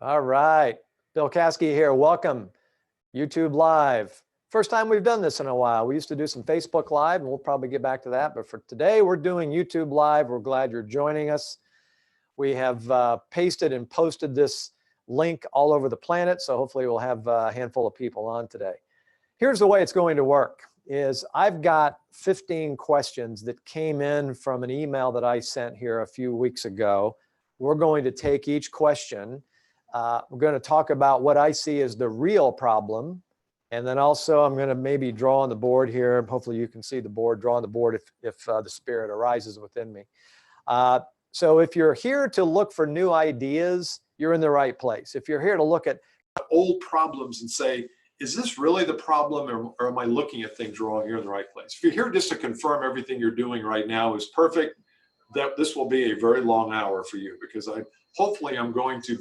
All right. Bill Caskey here. Welcome. YouTube Live. First time we've done this in a while. We used to do some Facebook Live, and we'll probably get back to that. But for today, we're doing YouTube Live. We're glad you're joining us. We have pasted and posted this link all over the planet, so hopefully we'll have a handful of people on today. Here's the way it's going to work. I've got 15 questions that came in from an email that I sent here a few weeks ago. We're going to take each question. We're going to talk about what I see as the real problem. And then also I'm going to maybe draw on the board here. Hopefully you can see the board, draw on the board if the spirit arises within me. So if you're here to look for new ideas, you're in the right place. If you're here to look at old problems and say, is this really the problem, or am I looking at things wrong? You're in the right place. If you're here just to confirm everything you're doing right now is perfect, that this will be a very long hour for you, because hopefully I'm going to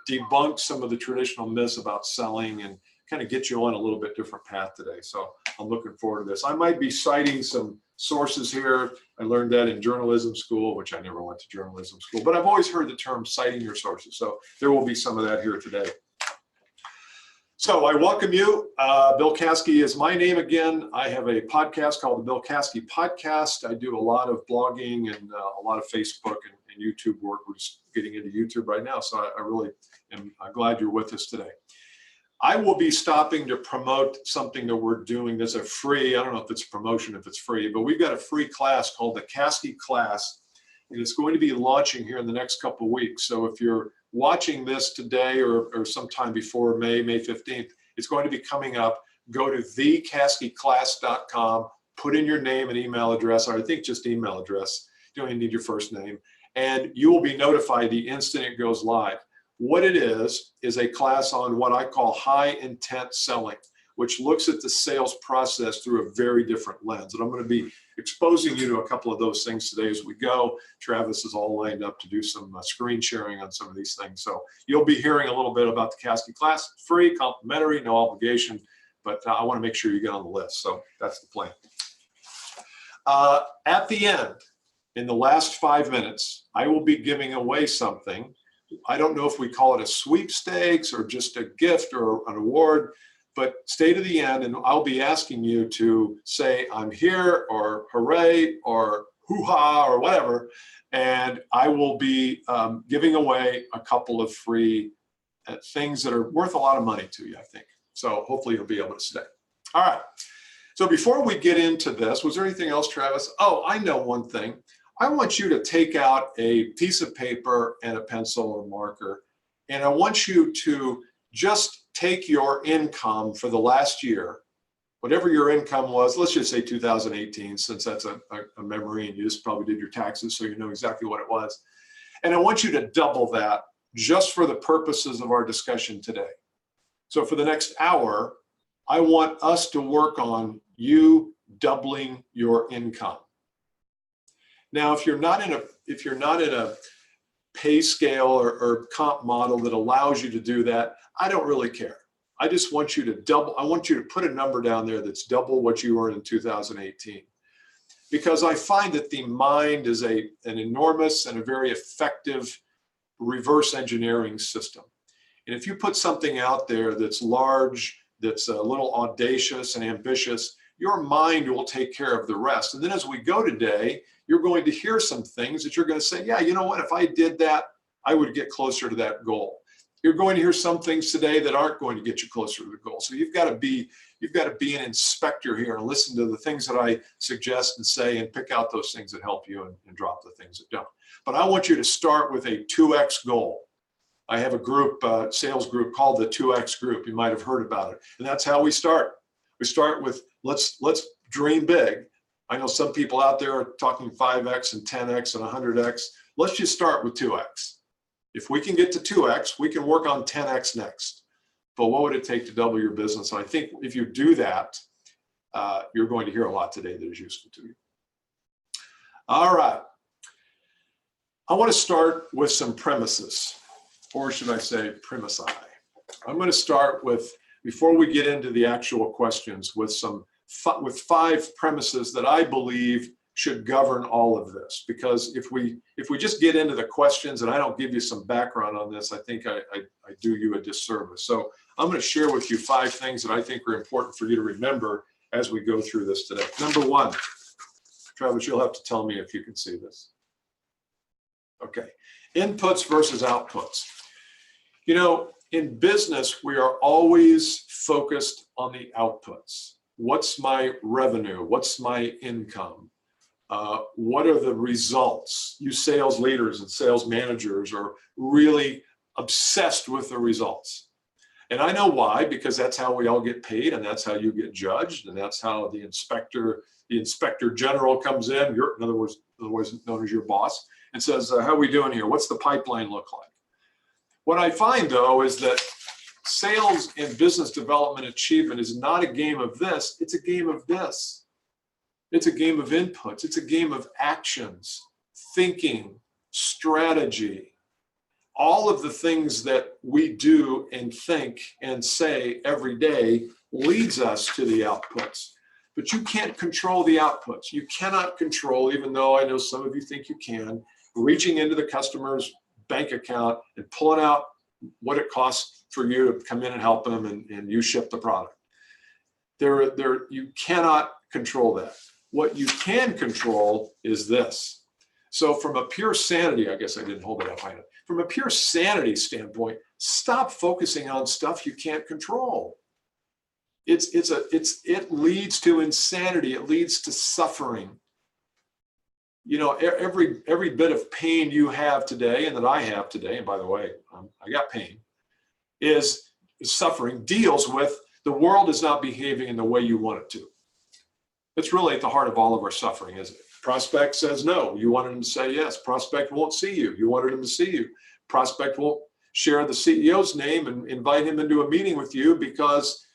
debunk some of the traditional myths about selling and kind of get you on a little bit different path today. So I'm looking forward to this. I might be citing some sources here. I learned that in journalism school, which I never went to journalism school, but I've always heard the term citing your sources. So there will be some of that here today. So I welcome you. Bill Caskey is my name again. I have a podcast called the Bill Caskey Podcast. I do a lot of blogging and a lot of Facebook and YouTube work. We're just getting into YouTube right now. So I really am glad you're with us today. I will be stopping to promote something that we're doing that's a free, I don't know if it's a promotion, if it's free, but we've got a free class called the Caskey Class. And it's going to be launching here in the next couple of weeks. So if you're watching this today or sometime before May 15th, it's going to be coming up. Go to thecaskeyclass.com, put in your name and email address, or I think just email address. You don't even need your first name. And you will be notified the instant it goes live. What it is a class on what I call high intent selling, which looks at the sales process through a very different lens. And I'm going to be exposing you to a couple of those things today as we go. Travis is all lined up to do some screen sharing on some of these things. So you'll be hearing a little bit about the Caskey class. Free, complimentary, no obligation, but I want to make sure you get on the list. So that's the plan. At the end, in the last 5 minutes, I will be giving away something. I don't know if we call it a sweepstakes or just a gift or an award, but stay to the end and I'll be asking you to say, I'm here, or hooray, or hoo-ha, or whatever. And I will be giving away a couple of free things that are worth a lot of money to you, I think. So hopefully you'll be able to stay. All right. So before we get into this, was there anything else, Travis? Oh, I know one thing. I want you to take out a piece of paper and a pencil or marker, and I want you to just take your income for the last year, whatever your income was. Let's just say 2018, since that's a memory and you just probably did your taxes, so you know exactly what it was. And I want you to double that just for the purposes of our discussion today. So for the next hour, I want us to work on you doubling your income. Now, if you're not in a pay scale or comp model that allows you to do that, I don't really care. I just want you to double. I want you to put a number down there that's double what you earned in 2018. Because I find that the mind is an enormous and a very effective reverse engineering system. And if you put something out there that's large, that's a little audacious and ambitious, your mind will take care of the rest. And then as we go today, you're going to hear some things that you're going to say, yeah, you know what, if I did that, I would get closer to that goal. You're going to hear some things today that aren't going to get you closer to the goal. So you've got to be an inspector here and listen to the things that I suggest and say and pick out those things that help you and drop the things that don't. But I want you to start with a 2X goal. I have a group, sales group called the 2X group. You might have heard about it. And that's how we start. We start with let's dream big. I know some people out there are talking 5X and 10X and 100X. Let's just start with 2X. If we can get to 2X, we can work on 10X next. But what would it take to double your business? And I think if you do that, you're going to hear a lot today that is useful to you. All right. I want to start with some premises, or should I say premisi. I'm going to start with, before we get into the actual questions, with 5 premises that I believe should govern all of this, because if we just get into the questions and I don't give you some background on this, I think I do you a disservice. So I'm going to share with you 5 things that I think are important for you to remember as we go through this today. Number 1, Travis, you'll have to tell me if you can see this. Okay, inputs versus outputs. You know, in business, we are always focused on the outputs. What's my revenue? What's my income? What are the results? You sales leaders and sales managers are really obsessed with the results. And I know why, because that's how we all get paid, and that's how you get judged, and that's how the inspector general comes in, in other words known as your boss, and says, how are we doing here? What's the pipeline look like? What I find, though, is that sales and business development achievement is not a game of this, it's a game of this. It's a game of inputs. It's a game of actions, thinking, strategy. All of the things that we do and think and say every day leads us to the outputs. But you can't control the outputs. You cannot control, even though I know some of you think you can, reaching into the customer's bank account and pulling out what it costs for you to come in and help them, and you ship the product. You cannot control that. What you can control is this. So from a pure sanity, I guess I didn't hold it up high enough. From a pure sanity standpoint, stop focusing on stuff you can't control. It leads to insanity. It leads to suffering. You know, every bit of pain you have today, and that I have today, and by the way, I got pain, is suffering, deals with the world is not behaving in the way you want it to. It's really at the heart of all of our suffering, isn't it? Prospect says no. You wanted him to say yes. Prospect won't see you. You wanted him to see you. Prospect won't share the CEO's name and invite him into a meeting with you because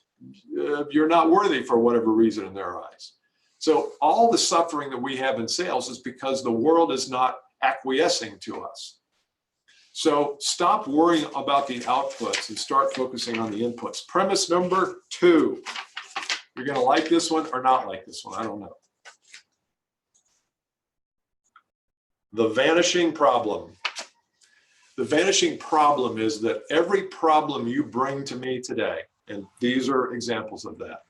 you're not worthy for whatever reason in their eyes. So all the suffering that we have in sales is because the world is not acquiescing to us. So stop worrying about the outputs and start focusing on the inputs. Premise number 2. You're going to like this one or not like this one. I don't know. The vanishing problem. The vanishing problem is that every problem you bring to me today, and these are examples of that,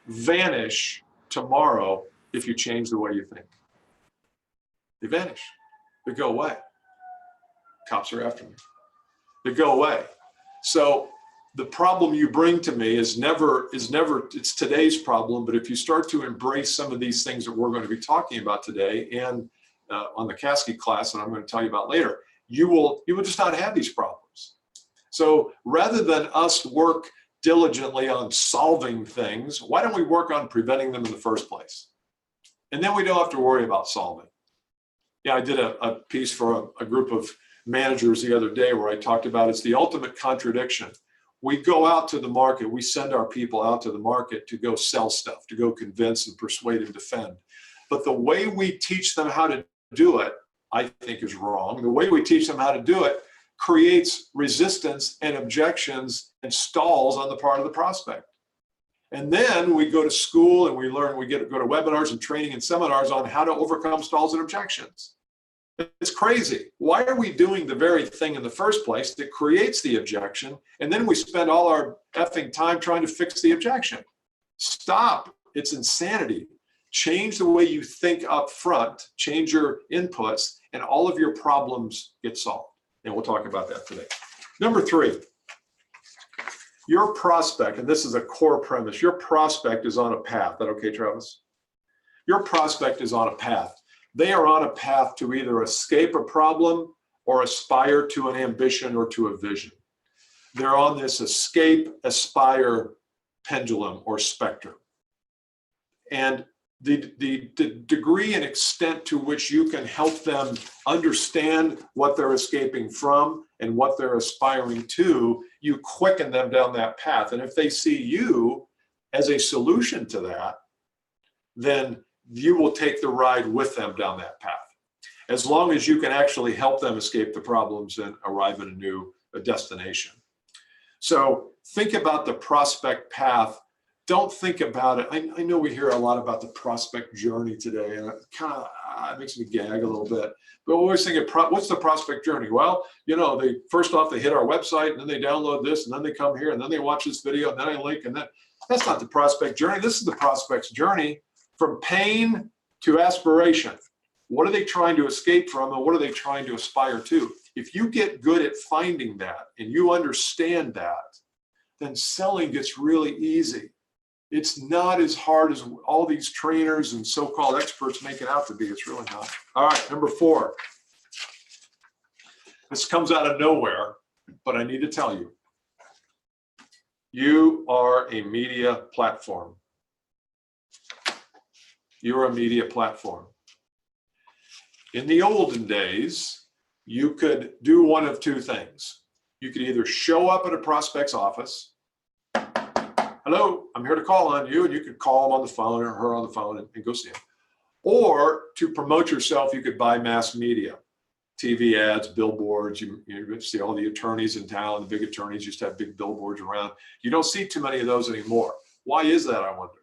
vanish tomorrow if you change the way you think. They vanish. They go away. Cops are after me. They go away. So the problem you bring to me is never, it's today's problem, but if you start to embrace some of these things that we're going to be talking about today and on the Caskey class, and I'm going to tell you about later, you will just not have these problems. So rather than us work diligently on solving things, why don't we work on preventing them in the first place? And then we don't have to worry about solving. Yeah, I did a piece for a group of managers the other day where I talked about it's the ultimate contradiction. We go out to the market, we send our people out to the market to go sell stuff, to go convince and persuade and defend. But the way we teach them how to do it, I think is wrong. The way we teach them how to do it creates resistance and objections and stalls on the part of the prospect. And then we go to school and we learn, go to webinars and training and seminars on how to overcome stalls and objections. It's crazy. Why are we doing the very thing in the first place that creates the objection, and then we spend all our effing time trying to fix the objection? Stop. It's insanity. Change the way you think up front, change your inputs, and all of your problems get solved. And we'll talk about that today. Number 3, your prospect, and this is a core premise, your prospect is on a path. Is that okay, Travis? Your prospect is on a path. They are on a path to either escape a problem or aspire to an ambition or to a vision. They're on this escape, aspire pendulum or spectrum. And the degree and extent to which you can help them understand what they're escaping from and what they're aspiring to, you quicken them down that path. And if they see you as a solution to that, then you will take the ride with them down that path, as long as you can actually help them escape the problems and arrive at a new destination. So think about the prospect path don't think about it. I know we hear a lot about the prospect journey today, and it kind of it makes me gag a little bit. But we're always thinking, what's the prospect journey? Well, you know, they first off, they hit our website, and then they download this, and then they come here, and then they watch this video, and then I link, and then that's not the prospect journey. This is the prospect's journey from pain to aspiration. What are they trying to escape from, and what are they trying to aspire to? If you get good at finding that, and you understand that, then selling gets really easy. It's not as hard as all these trainers and so-called experts make it out to be. It's really not. All right, number 4. This comes out of nowhere, but I need to tell you. You are a media platform. You're a media platform. In the olden days, you could do one of 2 things. You could either show up at a prospect's office. Hello, I'm here to call on you, and you could call him on the phone or her on the phone and go see him. Or to promote yourself, you could buy mass media, TV ads, billboards. You see all the attorneys in town, the big attorneys used to have big billboards around. You don't see too many of those anymore. Why is that, I wonder?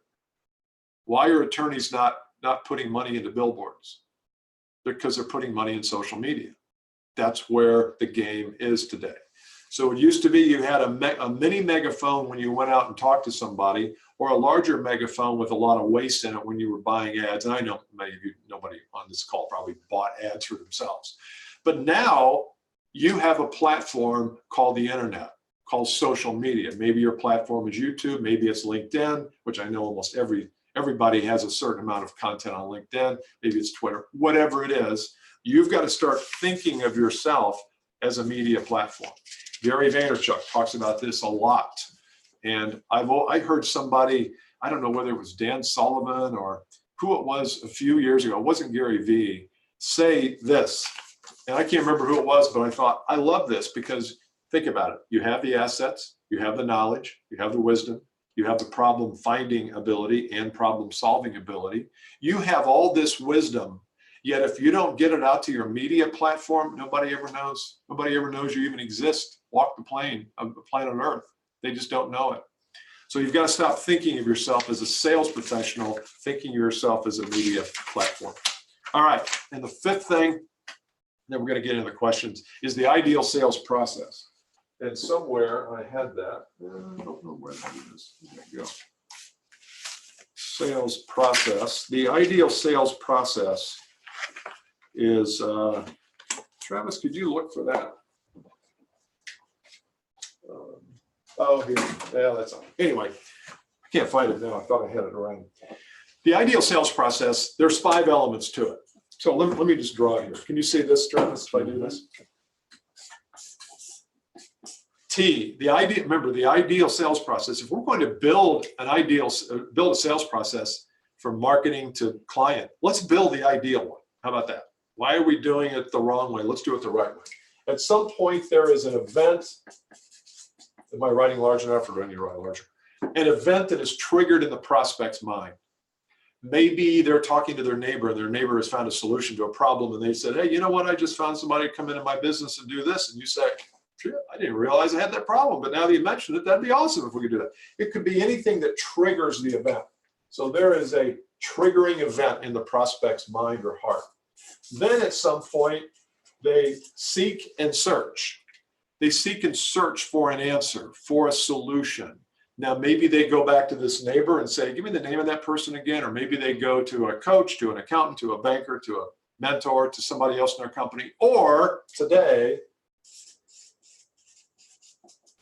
Why are attorneys not putting money into billboards? Because they're putting money in social media. That's where the game is today. So it used to be you had a mini megaphone when you went out and talked to somebody, or a larger megaphone with a lot of waste in it when you were buying ads. And I know many of you, nobody on this call probably bought ads for themselves. But now you have a platform called the internet, called social media. Maybe your platform is YouTube, maybe it's LinkedIn, which I know almost everybody has a certain amount of content on LinkedIn, maybe it's Twitter, whatever it is. You've got to start thinking of yourself as a media platform. Gary Vaynerchuk talks about this a lot. And I heard somebody, I don't know whether it was Dan Sullivan or who it was a few years ago, it wasn't Gary V, say this. And I can't remember who it was, but I thought, I love this because think about it. You have the assets, you have the knowledge, you have the wisdom, you have the problem finding ability and problem solving ability. You have all this wisdom. Yet if you don't get it out to your media platform, nobody ever knows. Nobody ever knows you even exist. Walk the plane of the planet Earth. They just don't know it. So you've got to stop thinking of yourself as a sales professional, thinking of yourself as a media platform. All right, and the 5th thing, then we're going to get into the questions, is the ideal sales process. And somewhere I had that. I don't know where that is. There you go. Sales process. The ideal sales process is, Travis, could you look for that? Oh, here, yeah, that's on. Anyway, I can't find it now. I thought I had it around. The ideal sales process, there's 5 elements to it. So let me just draw it here. Can you see this, Travis, if I do this? T, remember the ideal sales process. If we're going to build a sales process from marketing to client, let's build the ideal one. How about that? Why are we doing it the wrong way? Let's do it the right way. At some point, there is an event. Am I writing large enough, or do I need to write larger? An event that is triggered in the prospect's mind. Maybe they're talking to their neighbor, and their neighbor has found a solution to a problem, and they said, hey, you know what? I just found somebody to come into my business and do this. And you say, sure, I didn't realize I had that problem, but now that you mentioned it, that'd be awesome if we could do that. It could be anything that triggers the event. So there is a triggering event in the prospect's mind or heart. Then at some point, they seek and search. They seek and search for an answer, for a solution. Now, maybe they go back to this neighbor and say, give me the name of that person again. Or maybe they go to a coach, to an accountant, to a banker, to a mentor, to somebody else in their company. Or today,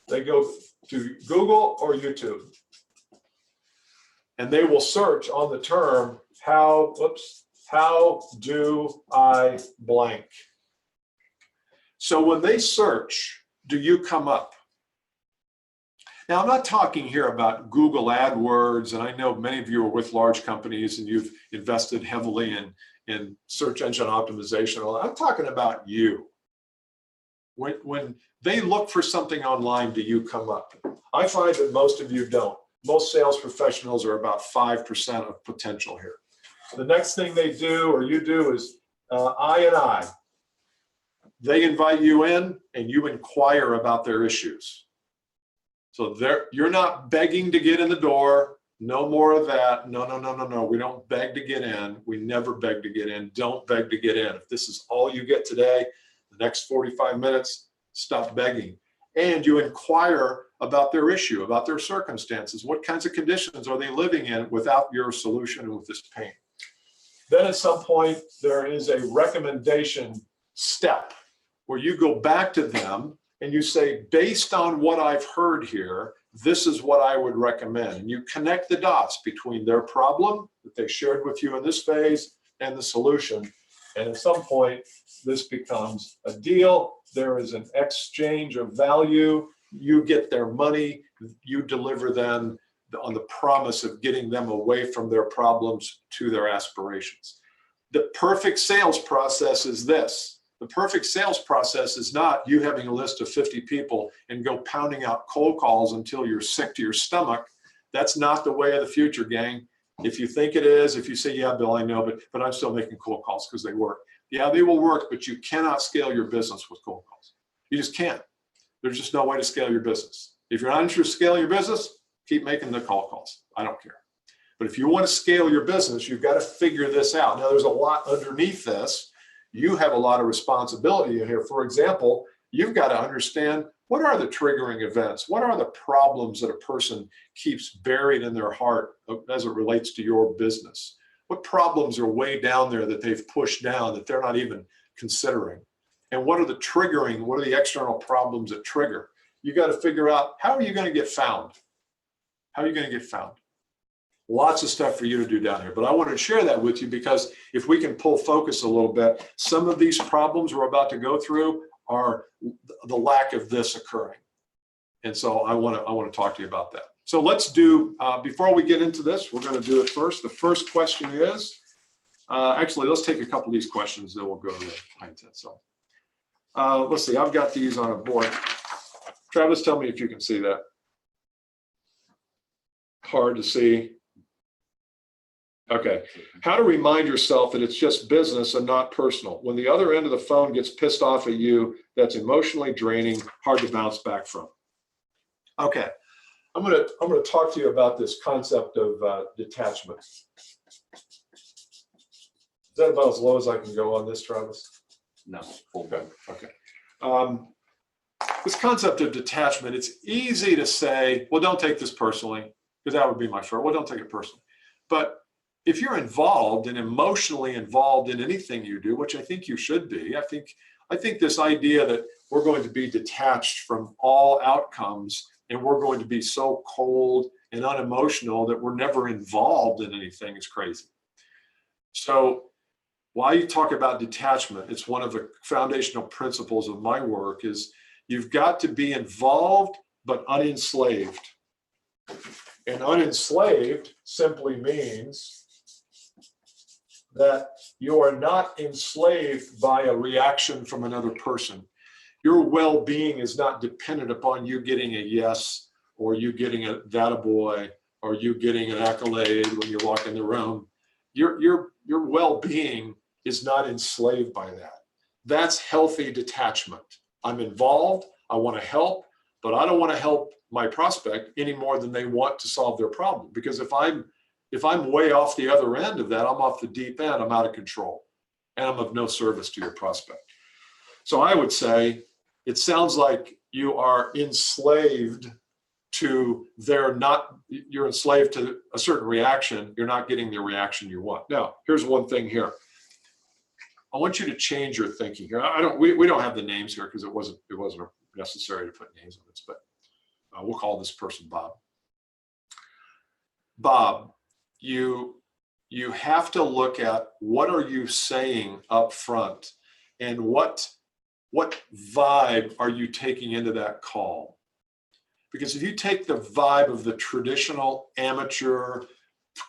they go to Google or YouTube. And they will search on the term, how do I blank? So when they search, do you come up? Now, I'm not talking here about Google AdWords, and I know many of you are with large companies and you've invested heavily in search engine optimization. I'm talking about you. When they look for something online, do you come up? I find that most of you don't. Most sales professionals are about 5% of potential here. The next thing they do or you do is I. They invite you in and you inquire about their issues. So you're not begging to get in the door. No more of that. No, no, no, no, no. We don't beg to get in. We never beg to get in. Don't beg to get in. If this is all you get today, the next 45 minutes, stop begging. And you inquire about their issue, about their circumstances. What kinds of conditions are they living in without your solution and with this pain? Then at some point, there is a recommendation step where you go back to them and you say, based on what I've heard here, this is what I would recommend. And you connect the dots between their problem that they shared with you in this phase and the solution. And at some point, this becomes a deal. There is an exchange of value. You get their money. You deliver them on the promise of getting them away from their problems to their aspirations. The perfect sales process is this. The perfect sales process is not you having a list of 50 people and go pounding out cold calls until you're sick to your stomach. That's not the way of the future, gang. If you think it is, if you say, yeah, Bill, I know, but I'm still making cold calls because they work. Yeah, they will work, but you cannot scale your business with cold calls. You just can't. There's just no way to scale your business. If you're not interested in scaling your business, keep making the cold calls. I don't care. But if you want to scale your business, you've got to figure this out. Now, there's a lot underneath this. You have a lot of responsibility in here. For example, you've got to understand what are the triggering events? What are the problems that a person keeps buried in their heart as it relates to your business? What problems are way down there that they've pushed down that they're not even considering? And what are the triggering, what are the external problems that trigger? You got to figure out, how are you going to get found? How are you going to get found? Lots of stuff for you to do down here, but I wanted to share that with you because if we can pull focus a little bit, some of these problems we're about to go through are the lack of this occurring. And so I want to talk to you about that. So let's do, before we get into this, we're going to do it first. The first question is, actually, let's take a couple of these questions, then we'll go to the mindset. So let's see, I've got these on a board. Travis, tell me if you can see that. Hard to see. Okay, how to remind yourself that it's just business and not personal. When the other end of the phone gets pissed off at you, that's emotionally draining, hard to bounce back from. Okay, I'm gonna talk to you about this concept of detachment. Is that about as low as I can go on this, Travis? No. Okay. Okay. This concept of detachment, it's easy to say, well, don't take this personally, because that would be my first. Well, don't take it personally. But if you're involved and emotionally involved in anything you do, which I think you should be, I think this idea that we're going to be detached from all outcomes and we're going to be so cold and unemotional that we're never involved in anything is crazy. So while you talk about detachment, it's one of the foundational principles of my work is you've got to be involved but unenslaved. And unenslaved simply means that you are not enslaved by a reaction from another person. Your well-being is not dependent upon you getting a yes, or you getting a that a boy, or you getting an accolade when you walk in the room. Your well-being is not enslaved by that. That's healthy detachment. I'm involved, I want to help, but I don't want to help my prospect any more than they want to solve their problem. Because if I'm way off the other end of that, I'm off the deep end, I'm out of control, and I'm of no service to your prospect. So I would say, it sounds like you are enslaved to you're enslaved to a certain reaction, you're not getting the reaction you want. Now, here's one thing here. I want you to change your thinking here. We don't have the names here because it wasn't necessary to put names on this, but we'll call this person Bob. Bob, you have to look at what are you saying up front and what vibe are you taking into that call? Because if you take the vibe of the traditional amateur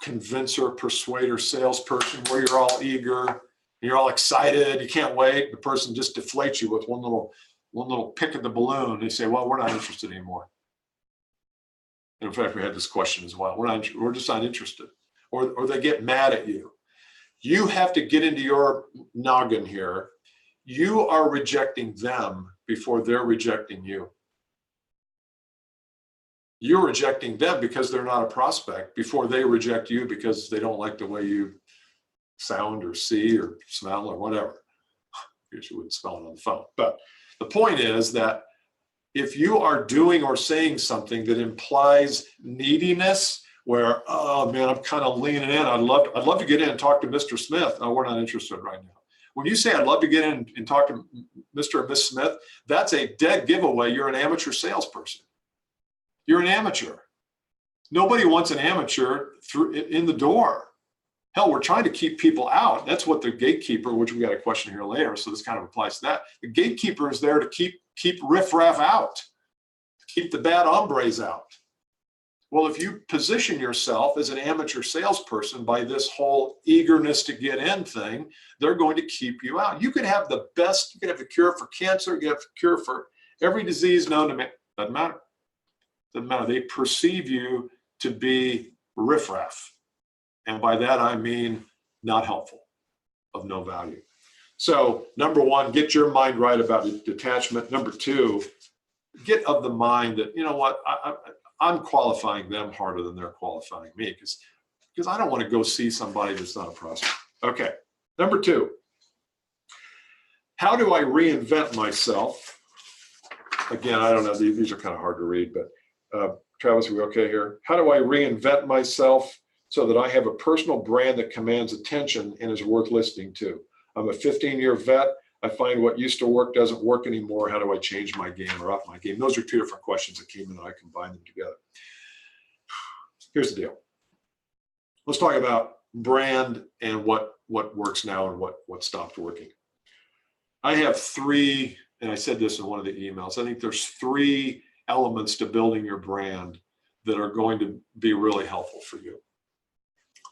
convincer, persuader, salesperson where you're all eager, you're all excited, you can't wait, the person just deflates you with one little pick of the balloon. They say, well, we're not interested anymore. In fact, we had this question as well. We're just not interested. Or they get mad at you. You have to get into your noggin here. You are rejecting them before they're rejecting you. You're rejecting them because they're not a prospect before they reject you because they don't like the way you sound or see or smell or whatever. You wouldn't spell it on the phone. But the point is that if you are doing or saying something that implies neediness, where, oh man, I'm kind of leaning in. I'd love to get in and talk to Mr. Smith. Oh, we're not interested right now. When you say I'd love to get in and talk to Mr. and Miss Smith, that's a dead giveaway. You're an amateur salesperson. You're an amateur. Nobody wants an amateur in the door. Hell, we're trying to keep people out. That's what the gatekeeper, which we got a question here later, so this kind of applies to that. The gatekeeper is there to keep riffraff out, keep the bad hombres out. Well, if you position yourself as an amateur salesperson by this whole eagerness to get in thing, they're going to keep you out. You could have the best, you could have the cure for cancer, you could have the cure for every disease known to man. Doesn't matter. Doesn't matter. They perceive you to be riffraff. And by that, I mean not helpful, of no value. So number one, get your mind right about detachment. Number two, get of the mind that, you know what, I'm qualifying them harder than they're qualifying me because I don't want to go see somebody that's not a prospect. Okay. Number two, how do I reinvent myself? Again, I don't know. These are kind of hard to read, but Travis, are we okay here? How do I reinvent myself so that I have a personal brand that commands attention and is worth listening to? I'm a 15-year vet. I find what used to work doesn't work anymore. How do I change my game or up my game? Those are two different questions that came in and I combined them together. Here's the deal. Let's talk about brand and what works now and what stopped working. I have three, and I said this in one of the emails, I think there's three elements to building your brand that are going to be really helpful for you.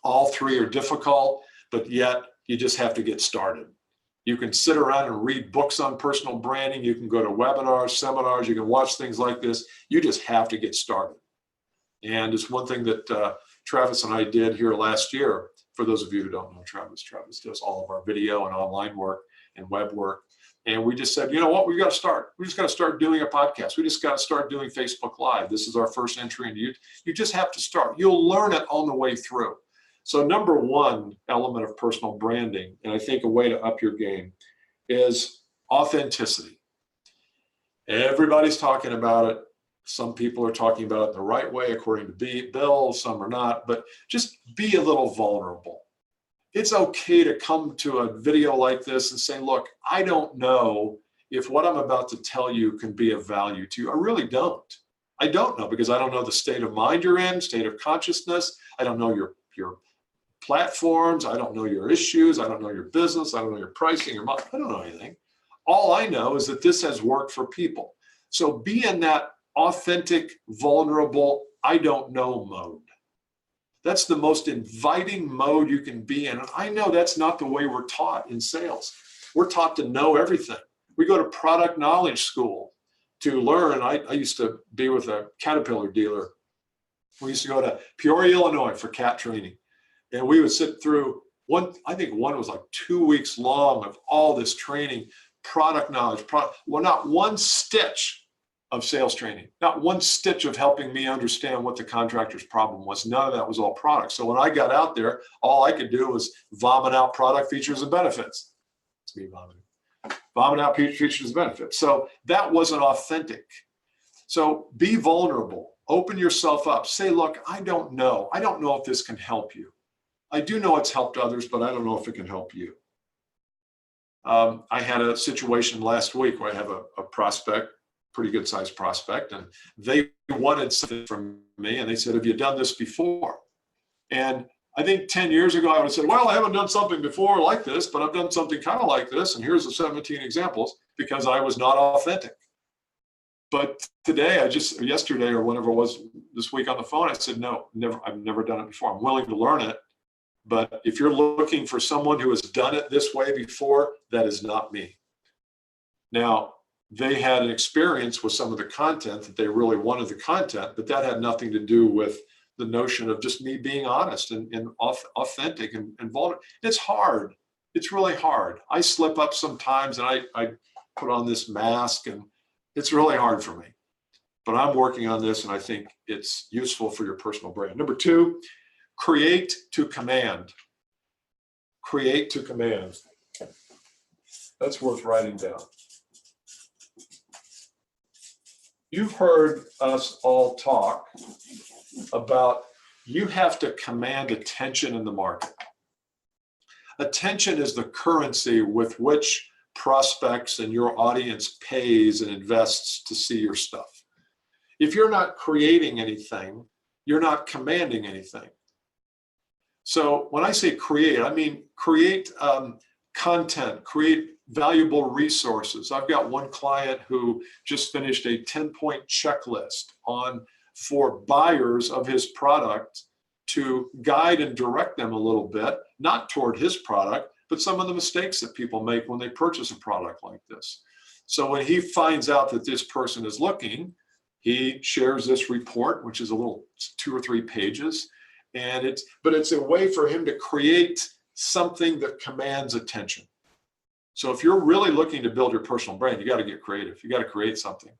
All three are difficult, but yet you just have to get started. You can sit around and read books on personal branding. You can go to webinars, seminars. You can watch things like this. You just have to get started. And it's one thing that Travis and I did here last year. For those of you who don't know Travis, Travis does all of our video and online work and web work. And we just said, you know what, we've got to start. We just got to start doing a podcast. We just got to start doing Facebook Live. This is our first entry into YouTube. You just have to start. You'll learn it on the way through. So number one element of personal branding, and I think a way to up your game, is authenticity. Everybody's talking about it. Some people are talking about it the right way, according to Bill, some are not, but just be a little vulnerable. It's okay to come to a video like this and say, look, I don't know if what I'm about to tell you can be of value to you. I really don't. I don't know because I don't know the state of mind you're in, state of consciousness. I don't know your platforms. I don't know your issues. I don't know your business. I don't know your pricing. I don't know anything. All I know is that this has worked for people. So be in that authentic, vulnerable, I don't know mode. That's the most inviting mode you can be in. And I know that's not the way we're taught in sales. We're taught to know everything. We go to product knowledge school to learn. I used to be with a Caterpillar dealer. We used to go to Peoria, Illinois for cat training. And we would sit through I think one was like 2 weeks long of all this training, product knowledge, well, not one stitch of sales training, not one stitch of helping me understand what the contractor's problem was. None of that was all product. So when I got out there, all I could do was vomit out product features and benefits. It's me vomiting. Vomit out features and benefits. So that wasn't authentic. So be vulnerable. Open yourself up. Say, look, I don't know. I don't know if this can help you. I do know it's helped others, but I don't know if it can help you. I had a situation last week where I have a prospect, pretty good sized prospect, and they wanted something from me, and they said, have you done this before? And I think 10 years ago, I would have said, well, I haven't done something before like this, but I've done something kind of like this, and here's the 17 examples, because I was not authentic. But today, yesterday or whenever it was this week on the phone, I said, no, I've never done it before. I'm willing to learn it. But if you're looking for someone who has done it this way before, that is not me. Now, they had an experience with some of the content that they really wanted the content, but that had nothing to do with the notion of just me being honest and authentic and vulnerable. It's hard. It's really hard. I slip up sometimes and I put on this mask and it's really hard for me. but I'm working on this and I think it's useful for your personal brand. Number 2, create to command. Create to command. That's worth writing down. You've heard us all talk about you have to command attention in the market. Attention is the currency with which prospects and your audience pays and invests to see your stuff. If you're not creating anything, you're not commanding anything. So when I say create, I mean create content, create valuable resources. I've got one client who just finished a 10-point checklist for buyers of his product to guide and direct them a little bit, not toward his product, but some of the mistakes that people make when they purchase a product like this. So when he finds out that this person is looking, he shares this report, which is a little 2 or 3 pages, and it's a way for him to create something that commands attention. So if you're really looking to build your personal brand, you got to get creative. You got to create something.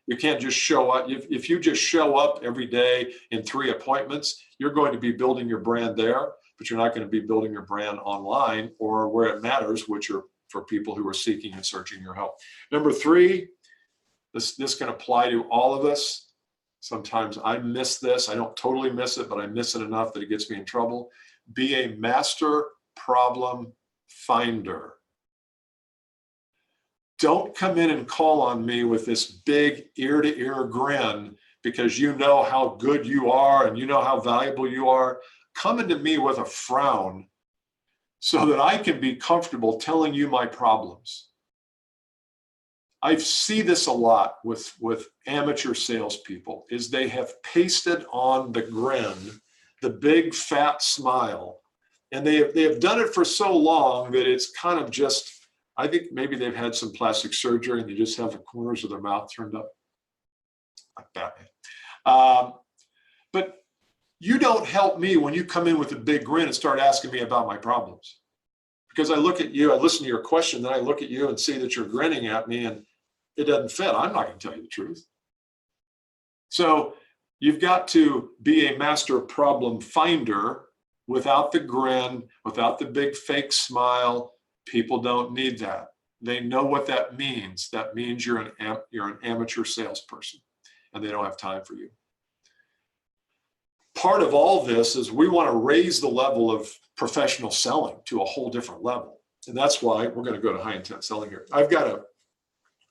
You can't just show up. If you just show up every day in 3 appointments, you're going to be building your brand there, but you're not going to be building your brand online or where it matters, which are for people who are seeking and searching your help. Number 3, this can apply to all of us. Sometimes I miss this. I don't totally miss it, but I miss it enough that it gets me in trouble. Be a master problem finder. Don't come in and call on me with this big ear-to-ear grin because you know how good you are and you know how valuable you are. Come into me with a frown so that I can be comfortable telling you my problems. I see this a lot with amateur salespeople, is they have pasted on the grin, the big fat smile, and they have done it for so long that it's kind of just, I think maybe they've had some plastic surgery and they just have the corners of their mouth turned up like that. But you don't help me when you come in with a big grin and start asking me about my problems. Because I look at you, I listen to your question, then I look at you and see that you're grinning at me and it doesn't fit. I'm not going to tell you the truth. So you've got to be a master problem finder without the grin, without the big fake smile. People don't need that. They know what that means. That means you're an amateur salesperson and they don't have time for you. Part of all this is we want to raise the level of professional selling to a whole different level. And that's why we're going to go to high intent selling here. I've got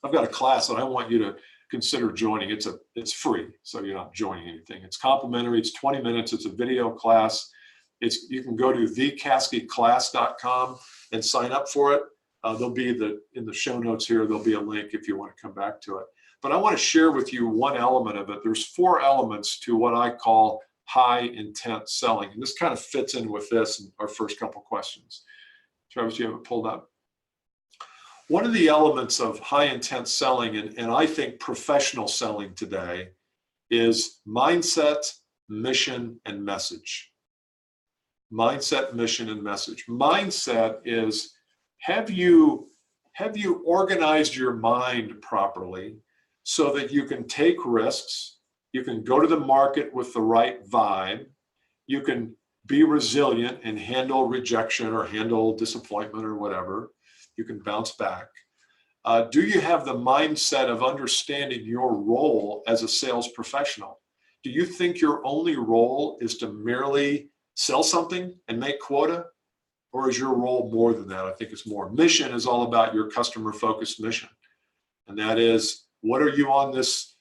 a class that I want you to consider joining. It's free, so you're not joining anything. It's complimentary. It's 20 minutes. It's a video class. You can go to thecaskyclass.com and sign up for it. There'll be in the show notes here, there'll be a link if you want to come back to it. But I want to share with you one element of it. There's 4 elements to what I call high intent selling. And this kind of fits in with this in our first couple questions. Travis, you have it pulled up. One of the elements of high intent selling, and I think professional selling today, is mindset, mission, and message. Mindset, mission, and message. Mindset is, have you organized your mind properly so that you can take risks, you can go to the market with the right vibe, you can be resilient and handle rejection or handle disappointment or whatever, you can bounce back. Do you have the mindset of understanding your role as a sales professional? Do you think your only role is to merely sell something and make quota? Or is your role more than that? I think it's more. Mission is all about your customer-focused mission. And that is, what are you on this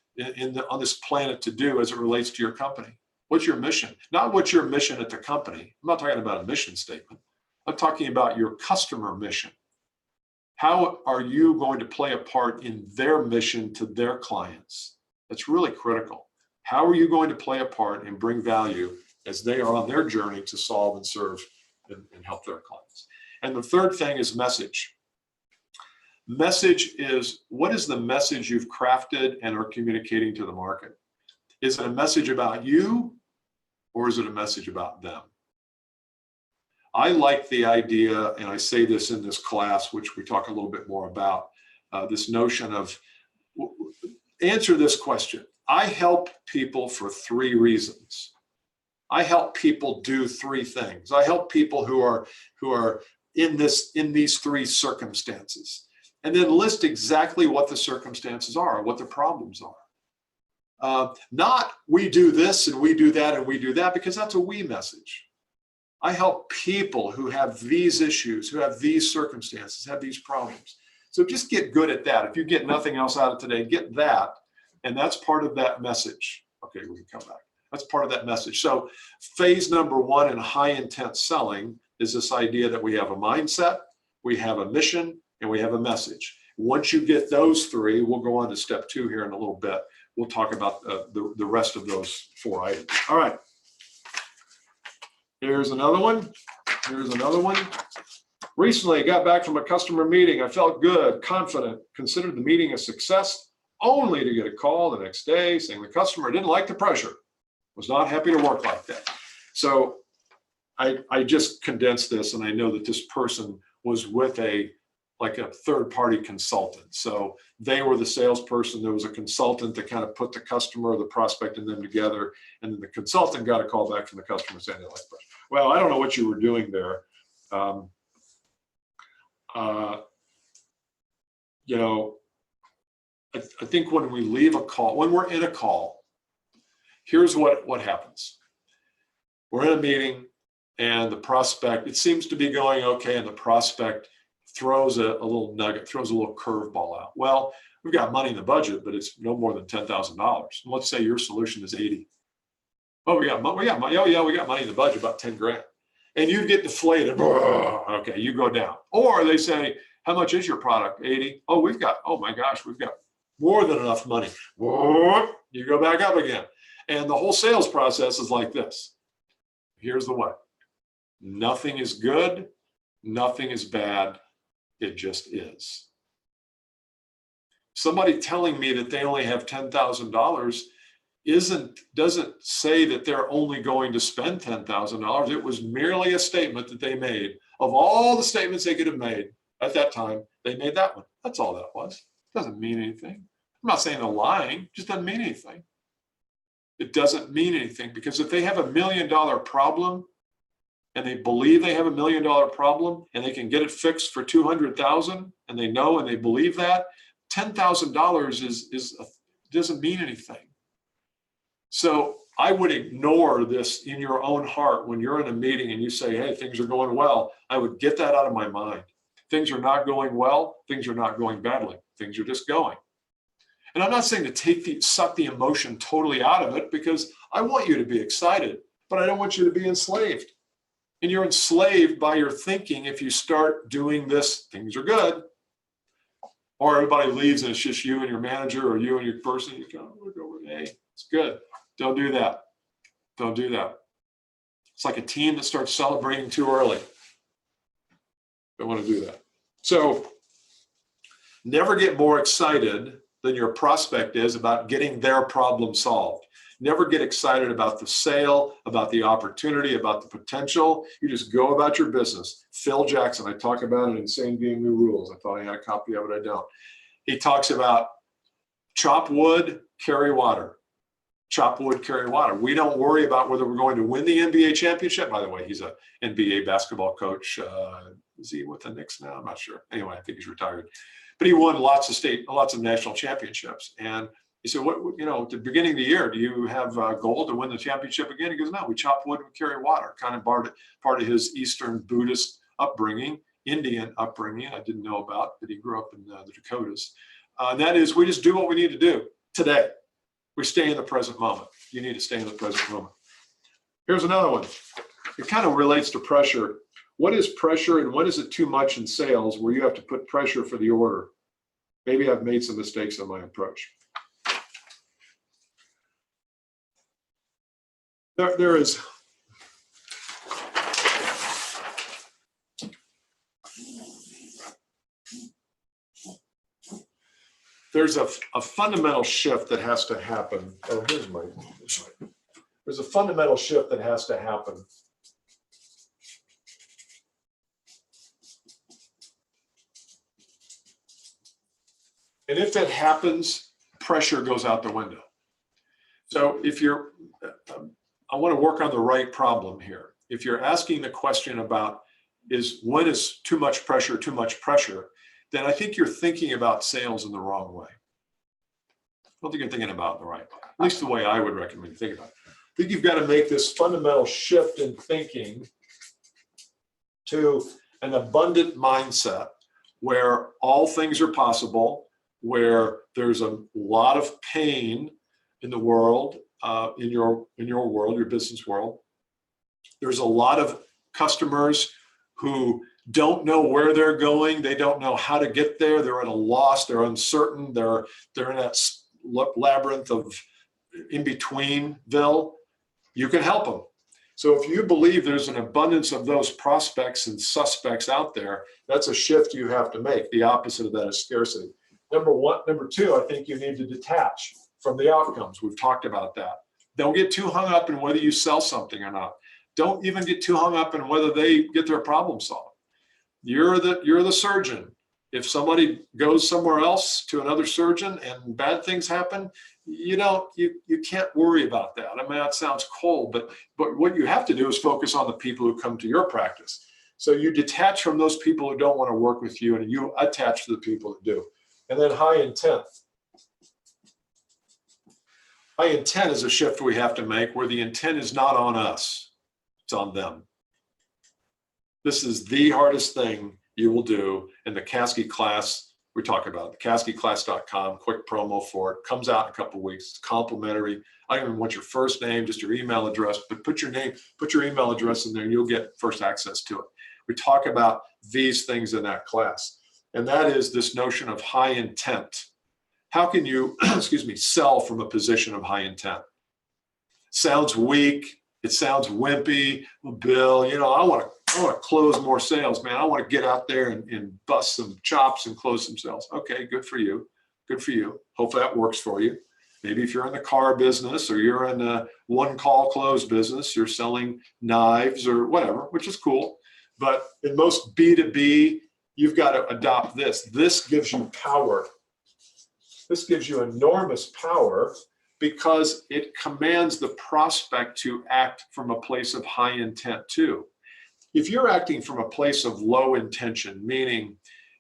planet to do as it relates to your company? What's your mission? Not what's your mission at the company. I'm not talking about a mission statement. I'm talking about your customer mission. How are you going to play a part in their mission to their clients? That's really critical. How are you going to play a part and bring value as they are on their journey to solve and serve and help their clients? And the third thing is message. Message is, what is the message you've crafted and are communicating to the market? Is it a message about you or is it a message about them? I like the idea, and I say this in this class, which we talk a little bit more about, this notion of, answer this question. I help people for 3 reasons. I help people do 3 things. I help people who are in these 3 circumstances, and then list exactly what the circumstances are, what the problems are. Not we do this and we do that and we do that, because that's a we message. I help people who have these issues, who have these circumstances, have these problems. So just get good at that. If you get nothing else out of today, get that. And that's part of that message. Okay, we can come back. That's part of that message. So phase number 1 in high intent selling is this idea that we have a mindset, we have a mission, and we have a message. Once you get those 3, we'll go on to step 2 here in a little bit. We'll talk about the rest of those 4 items. All right. Here's another one. Here's another one. Recently, I got back from a customer meeting. I felt good, confident, considered the meeting a success, only to get a call the next day saying the customer didn't like the pressure, was not happy to work like that. So I just condensed this, and I know that this person was with a third-party consultant. So they were the salesperson. There was a consultant that kind of put the customer, the prospect, and them together. And then the consultant got a call back from the customer saying they like pressure. Well, I don't know what you were doing there. You know, I think when we leave a call, when we're in a call, here's what happens. We're in a meeting, and the prospect, it seems to be going okay, and the prospect throws a little nugget, throws a little curveball out. Well, we've got money in the budget, but it's no more than $10,000. Let's say your solution is 80. Oh, we got money. Oh, yeah, we got money in the budget, about 10 grand. And you get deflated. Okay, you go down. Or they say, how much is your product? 80. Oh, oh my gosh, we've got more than enough money. You go back up again. And the whole sales process is like this. Here's the way. Nothing is good. Nothing is bad. It just is. Somebody telling me that they only have $10,000 doesn't say that they're only going to spend $10,000. It was merely a statement that they made. Of all the statements they could have made at that time, they made that one. That's all that was. It doesn't mean anything. I'm not saying they're lying. It just doesn't mean anything. It doesn't mean anything, because if they have $1 million problem and they believe they have $1 million problem and they can get it fixed for 200,000, and they know and they believe that, $10,000 doesn't mean anything. So I would ignore this in your own heart when you're in a meeting and you say, hey, things are going well. I would get that out of my mind. Things are not going well. Things are not going badly. Things are just going. And I'm not saying to suck the emotion totally out of it, because I want you to be excited, but I don't want you to be enslaved. And you're enslaved by your thinking if you start doing this, things are good. Or everybody leaves and it's just you and your manager, or you and your person. You go, hey, it's good. Don't do that. Don't do that. It's like a team that starts celebrating too early. Don't want to do that. So never get more excited than your prospect is about getting their problem solved. Never get excited about the sale, about the opportunity, about the potential. You just go about your business. Phil Jackson, I talk about it in Insane Game New Rules. I thought I had a copy of it. I don't. He talks about chop wood, carry water. Chop wood, carry water. We don't worry about whether we're going to win the NBA championship. By the way, he's an NBA basketball coach. Is he with the Knicks now? I'm not sure. Anyway, I think he's retired. But he won lots of national championships. And he said, at the beginning of the year, do you have a goal to win the championship again? He goes, no, we chop wood and carry water. Kind of part of his Eastern Buddhist upbringing, Indian upbringing, I didn't know about, but he grew up in the Dakotas. And that is, we just do what we need to do today. We stay in the present moment. You need to stay in the present moment. Here's another one. It kind of relates to pressure. What is pressure, and what is it too much in sales where you have to put pressure for the order? Maybe I've made some mistakes in my approach. There's a fundamental shift that has to happen. Oh, here's my. There's a fundamental shift that has to happen. And if it happens, pressure goes out the window. So if you're, I want to work on the right problem here. If you're asking the question about when is too much pressure, then I think you're thinking about sales in the wrong way. I don't think you're thinking about it the right way, at least the way I would recommend you think about it. I think you've got to make this fundamental shift in thinking to an abundant mindset where all things are possible, where there's a lot of pain in the world, in your world, your business world. There's a lot of customers who don't know where they're going. They don't know how to get there. They're at a loss. They're uncertain. They're in that labyrinth of in-betweenville. You can help them. So if you believe there's an abundance of those prospects and suspects out there, that's a shift you have to make. The opposite of that is scarcity. Number one. Number two, I think you need to detach from the outcomes. We've talked about that. Don't get too hung up in whether you sell something or not. Don't even get too hung up in whether they get their problem solved. You're the surgeon. If somebody goes somewhere else to another surgeon and bad things happen, you can't worry about that. I mean, that sounds cold, but what you have to do is focus on the people who come to your practice. So you detach from those people who don't want to work with you, and you attach to the people that do. And then high intent. High intent is a shift we have to make where the intent is not on us, it's on them. This is the hardest thing you will do in the Caskey class. We talk about it, thecaskeyclass.com, quick promo for it. Comes out in a couple of weeks. It's complimentary. I don't even want your first name, just your email address, but put your name, put your email address in there and you'll get first access to it. We talk about these things in that class. And that is this notion of high intent. How can you, sell from a position of high intent? Sounds weak. It sounds wimpy. Well, Bill, I want to close more sales, man. I want to get out there and bust some chops and close some sales. Okay, good for you. Good for you. Hope that works for you. Maybe if you're in the car business or you're in a one-call close business, you're selling knives or whatever, which is cool. But in most B2B, you've got to adopt this. This gives you power. This gives you enormous power because it commands the prospect to act from a place of high intent too. If you're acting from a place of low intention, meaning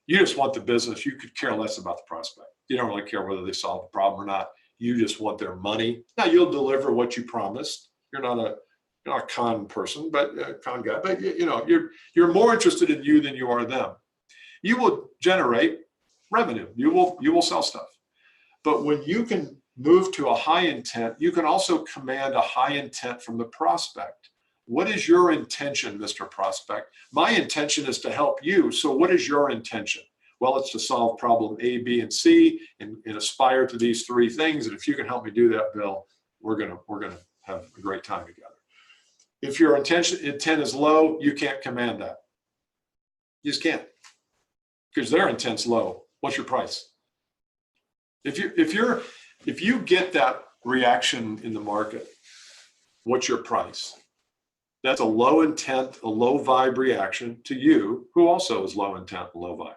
you just want the business, you could care less about the prospect. You don't really care whether they solve the problem or not. You just want their money. Now you'll deliver what you promised. You're not a con person, but a con guy, but you're more interested in you than you are them. You will generate revenue. You will sell stuff. But when you can move to a high intent, you can also command a high intent from the prospect. What is your intention, Mr. Prospect? My intention is to help you. So what is your intention? Well, it's to solve problem A, B, and C and aspire to these three things. And if you can help me do that, Bill, we're gonna have a great time together. If your intent is low, you can't command that. You just can't, because their intent's low. What's your price? If you get that reaction in the market, what's your price? That's a low intent, a low vibe reaction to you, who also is low intent, low vibe.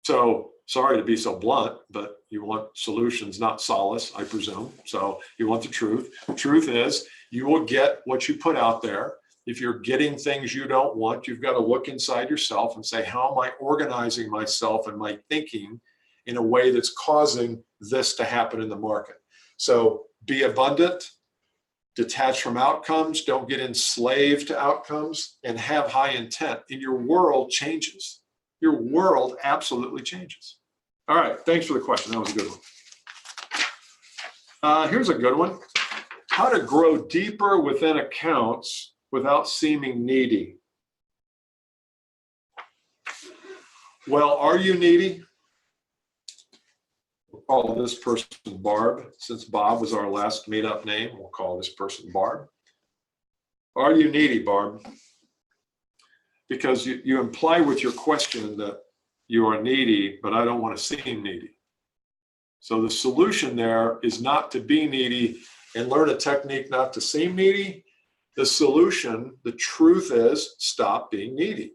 So sorry to be so blunt, but you want solutions, not solace, I presume. So you want the truth. The truth is you will get what you put out there. If you're getting things you don't want, you've got to look inside yourself and say, how am I organizing myself and my thinking in a way that's causing this to happen in the market? So be abundant, detach from outcomes, don't get enslaved to outcomes, and have high intent. And your world changes. Your world absolutely changes. All right, thanks for the question. That was a good one. Here's a good one. How to grow deeper within accounts without seeming needy. Well, are you needy? We'll call this person Barb. Since Bob was our last meetup name, we'll call this person Barb. Are you needy, Barb? Because you imply with your question that you are needy, but I don't want to seem needy. So the solution there is not to be needy and learn a technique not to seem needy. The solution, the truth is, stop being needy.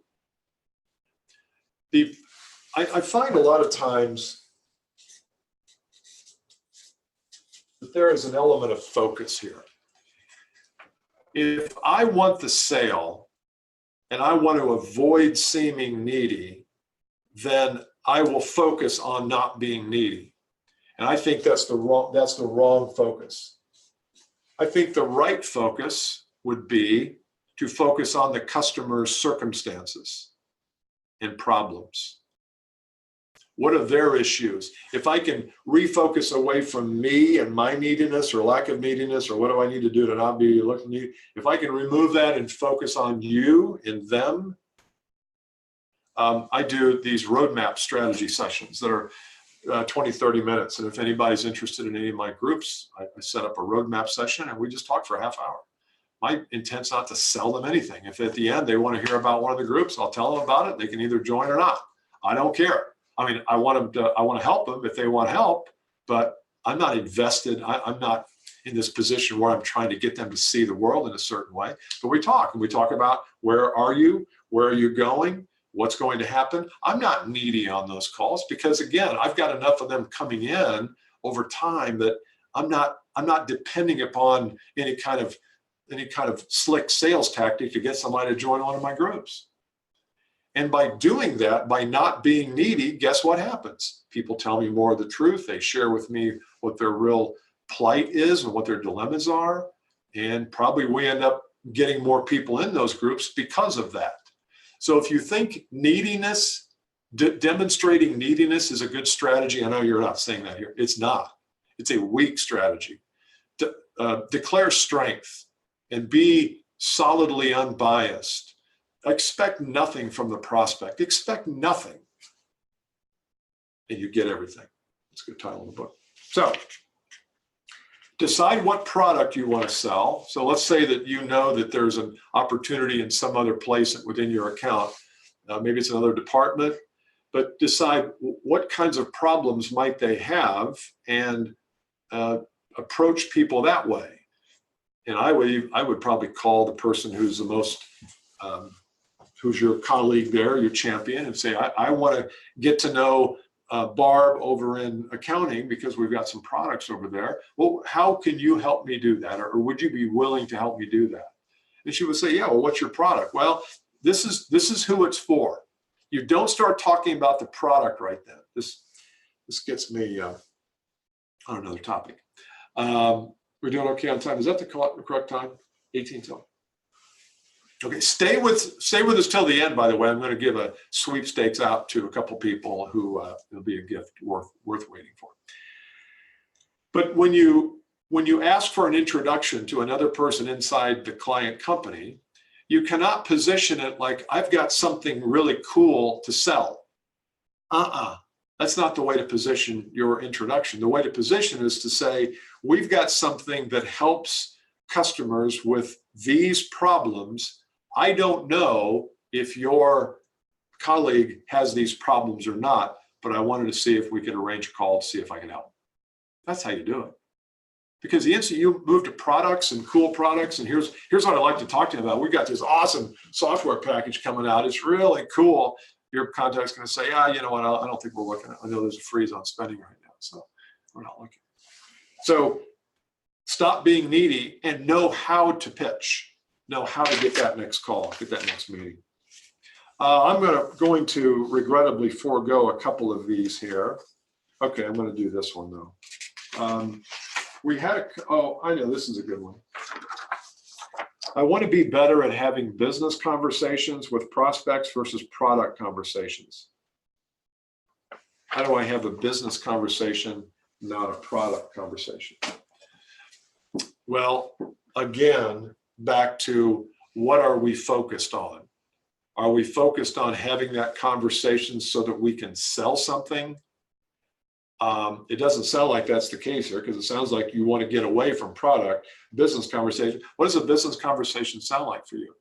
I find a lot of times that there is an element of focus here. If I want the sale and I want to avoid seeming needy, then I will focus on not being needy. And I think that's the wrong focus. I think the right focus would be to focus on the customer's circumstances and problems. What are their issues? If I can refocus away from me and my neediness or lack of neediness, or what do I need to do to not be looking needy? If I can remove that and focus on you and them, I do these roadmap strategy sessions that are 20, 30 minutes. And if anybody's interested in any of my groups, I set up a roadmap session and we just talk for a half hour. My intent's not to sell them anything. If at the end they want to hear about one of the groups, I'll tell them about it. They can either join or not. I don't care. I mean, I want to help them if they want help, but I'm not invested. I'm not in this position where I'm trying to get them to see the world in a certain way. But we talk, and we talk about where are you going, what's going to happen. I'm not needy on those calls because, again, I've got enough of them coming in over time that I'm not depending upon any kind of slick sales tactic to get somebody to join one of my groups. And by doing that, by not being needy, guess what happens? People tell me more of the truth. They share with me what their real plight is and what their dilemmas are. And probably we end up getting more people in those groups because of that. So if you think neediness, demonstrating neediness is a good strategy, I know you're not saying that here. It's not. It's a weak strategy. Declare strength and be solidly unbiased. Expect nothing from the prospect. Expect nothing. And you get everything. That's a good title of the book. So, decide what product you want to sell. So let's say that you know that there's an opportunity in some other place within your account. Maybe it's another department, but decide what kinds of problems might they have and approach people that way. And I would probably call the person who's the most who's your colleague there, your champion, and say, I want to get to know Barb over in accounting because we've got some products over there. Well, how can you help me do that? Or would you be willing to help me do that? And she would say, yeah, well, what's your product? Well, this is who it's for. You don't start talking about the product right then. This gets me on another topic. We're doing okay on time. Is that the correct time? 18 till. Okay, stay with us till the end, by the way. I'm going to give a sweepstakes out to a couple people who it'll be a gift worth waiting for. But when you ask for an introduction to another person inside the client company, you cannot position it like, I've got something really cool to sell. That's not the way to position your introduction. The way to position is to say, we've got something that helps customers with these problems. I don't know if your colleague has these problems or not, but I wanted to see if we could arrange a call to see if I can help. That's how you do it. Because the instant you move to products and cool products, and here's what I'd like to talk to you about. We've got this awesome software package coming out. It's really cool. Your contact's going to say, you know what, I don't think we're looking at it. I know there's a freeze on spending right now, so we're not looking. So stop being needy and know how to pitch. Know how to get that next call, get that next meeting. I'm going to regrettably forego a couple of these here. Okay, I'm going to do this one though. We had I know this is a good one. I want to be better at having business conversations with prospects versus product conversations. How do I have a business conversation, not a product conversation? Well, again, back to what are we focused on? Are we focused on having that conversation so that we can sell something? It doesn't sound like that's the case here because it sounds like you want to get away from product. Business conversation. What does a business conversation sound like for you?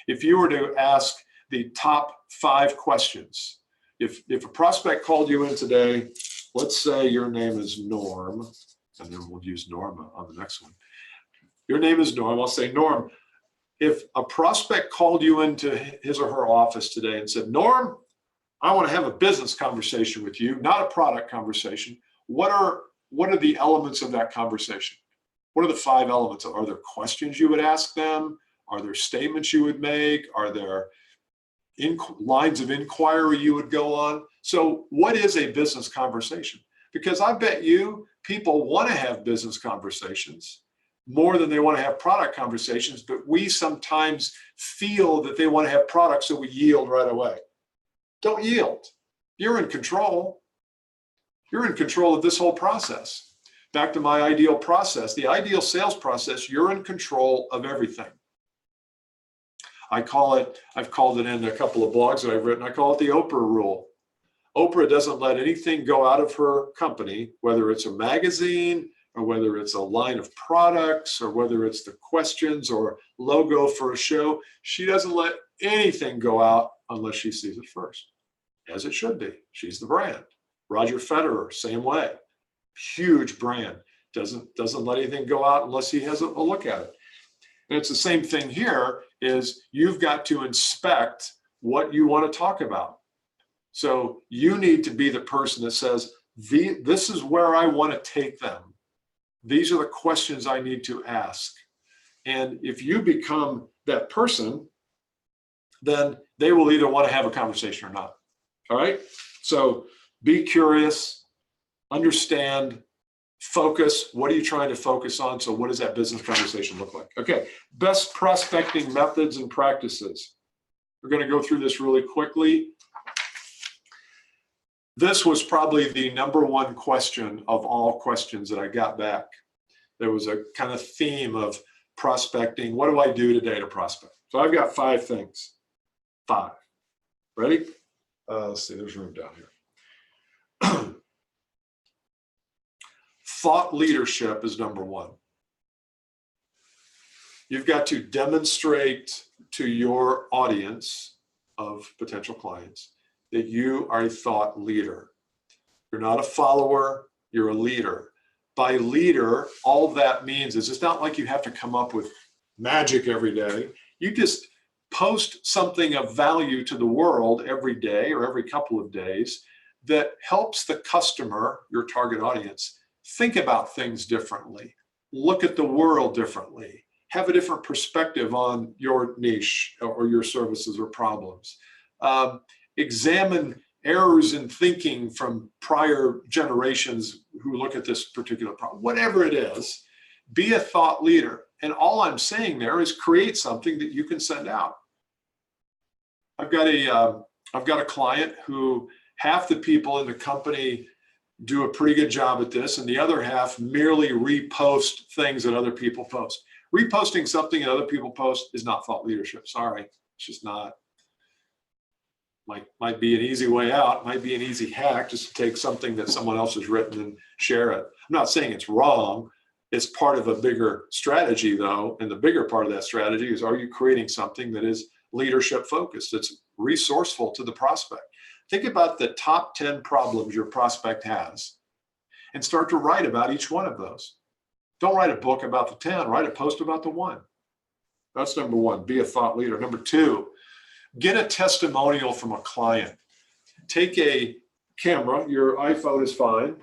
If you were to ask the top 5 questions, if a prospect called you in today, let's say your name is Norm, and then we'll use Norma on the next one. Your name is Norm. I'll say, Norm, if a prospect called you into his or her office today and said, Norm, I want to have a business conversation with you, not a product conversation. What are what are the elements of that conversation? What are the 5 elements? Are there questions you would ask them? Are there statements you would make? Are there lines of inquiry you would go on? So what is a business conversation? Because I bet you people want to have business conversations more than they want to have product conversations, but we sometimes feel that they want to have products, so we yield right away. Don't yield. You're in control. You're in control of this whole process. Back to my ideal process, the ideal sales process, you're in control of everything. I've called it in a couple of blogs that I've written, I call it the Oprah rule. Oprah doesn't let anything go out of her company, whether it's a magazine or whether it's a line of products or whether it's the questions or logo for a show. She doesn't let anything go out unless she sees it first, as it should be. She's the brand. Roger Federer, same way. Huge brand. Doesn't let anything go out unless he has a look at it. And it's the same thing here, is you've got to inspect what you want to talk about. So you need to be the person that says, this is where I want to take them. These are the questions I need to ask. And if you become that person, then they will either want to have a conversation or not. All right? So be curious, understand, focus. What are you trying to focus on? So what does that business conversation look like? Okay, best prospecting methods and practices. We're going to go through this really quickly. This was probably the #1 question of all questions that I got back. There was a kind of theme of prospecting. What do I do today to prospect? So I've got 5 things. 5. Ready? Let's see, there's room down here. Thought leadership is #1. You've got to demonstrate to your audience of potential clients that you are a thought leader. You're not a follower, you're a leader. By leader, all that means is it's not like you have to come up with magic every day. You just post something of value to the world every day or every couple of days that helps the customer, your target audience, think about things differently, look at the world differently, have a different perspective on your niche or your services or problems. Examine errors in thinking from prior generations who look at this particular problem. Whatever it is, be a thought leader. And all I'm saying there is create something that you can send out. I've got a client who half the people in the company do a pretty good job at this, and the other half merely repost things that other people post. Reposting something that other people post is not thought leadership. Sorry, it's just not. Might be an easy way out, might be an easy hack, just to take something that someone else has written and share it. I'm not saying it's wrong. It's part of a bigger strategy, though, and the bigger part of that strategy is, are you creating something that is leadership focused, that's resourceful to the prospect? Think about the top 10 problems your prospect has and start to write about each one of those. Don't write a book about the 10, write a post about the 1. That's #1, be a thought leader. #2, get a testimonial from a client. Take a camera, your iPhone is fine.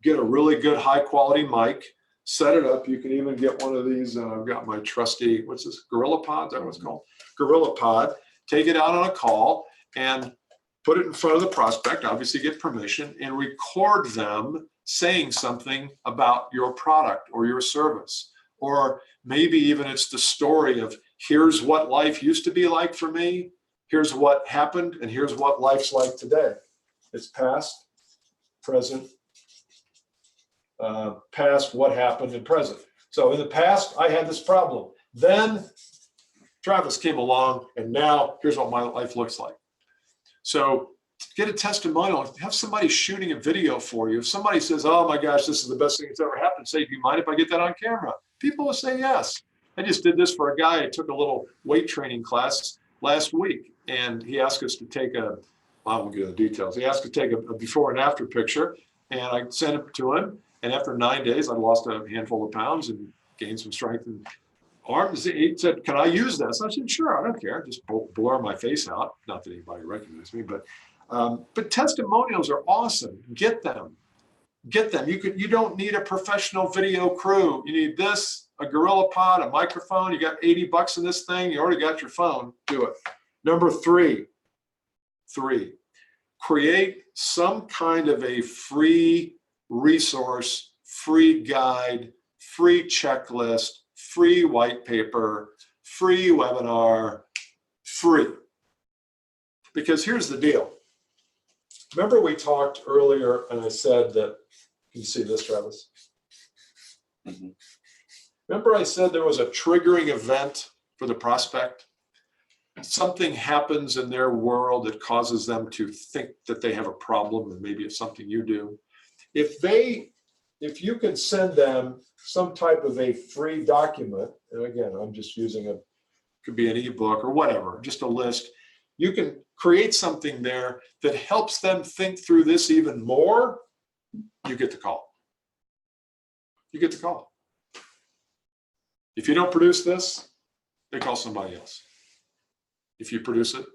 Get a really good high quality mic, set it up. You can even get one of these, I've got my trusty, what's this, Gorilla Pod, is that what it's called? Gorilla Pod. Take it out on a call and put it in front of the prospect, obviously get permission, and record them saying something about your product or your service. Or maybe even it's the story of, here's what life used to be like for me, here's what happened, and here's what life's like today. It's past, present, past, what happened, and present. So in the past, I had this problem. Then Travis came along, and now here's what my life looks like. So get a testimonial, have somebody shooting a video for you. If somebody says, oh my gosh, this is the best thing that's ever happened, say, do you mind if I get that on camera? People will say yes. I just did this for a guy. I took a little weight training class last week, and he asked us to take a, I won't get into the details. He asked us to take a before and after picture, and I sent it to him. And after 9 days, I lost a handful of pounds and gained some strength and arms. He said, can I use this? I said, sure, I don't care. Just blur my face out. Not that anybody recognized me, but testimonials are awesome. Get them. get them. You don't need a professional video crew. You need this, a Gorilla Pod, a microphone. You got 80 bucks in this thing. You already got your phone. Do it. Number three, create some kind of a free resource, free guide, free checklist, free white paper, free webinar, free. Because here's the deal. Remember we talked earlier and I said that, can you see this, Travis? Mm-hmm. Remember I said there was a triggering event for the prospect? Something happens in their world that causes them to think that they have a problem, and maybe it's something you do. If you can send them some type of a free document, and again, I'm just using could be an ebook or whatever, just a list, you can create something there that helps them think through this even more, you get the call. You get the call. If you don't produce this, they call somebody else. If you produce it,